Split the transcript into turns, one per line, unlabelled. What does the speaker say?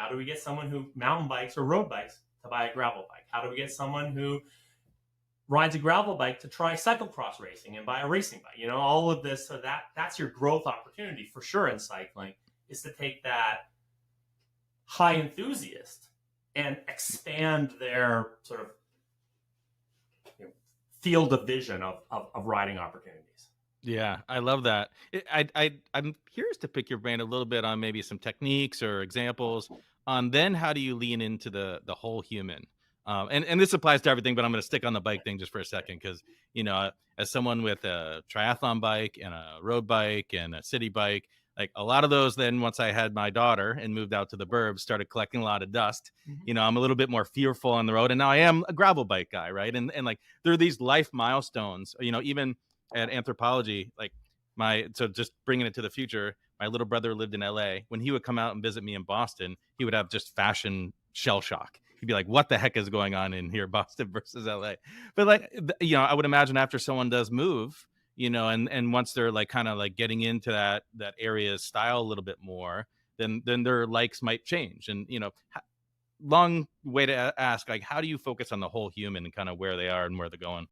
How do we get someone who mountain bikes or road bikes to buy a gravel bike? How do we get someone who rides a gravel bike to try cyclocross racing and buy a racing bike? All of this. So that's your growth opportunity for sure in cycling, is to take that high enthusiast and expand their sort of field of vision of riding opportunities.
Yeah, I love that. I'm curious to pick your brain a little bit on maybe some techniques or examples on then how do you lean into the whole human. And this applies to everything, but I'm going to stick on the bike thing just for a second because as someone with a triathlon bike and a road bike and a city bike, like a lot of those, then once I had my daughter and moved out to the burbs, started collecting a lot of dust. I'm a little bit more fearful on the road, and now I am a gravel bike guy, right? And like there are these life milestones, even at anthropology, like so just bringing it to the future, my little brother lived in LA. When he would come out and visit me in Boston, he would have just fashion shell shock. He'd be like, what the heck is going on in here, Boston versus LA? But like, I would imagine after someone does move, and once they're like kind of like getting into that area's style a little bit more, then their likes might change. And long way to ask, like, how do you focus on the whole human and kind of where they are and where they're going?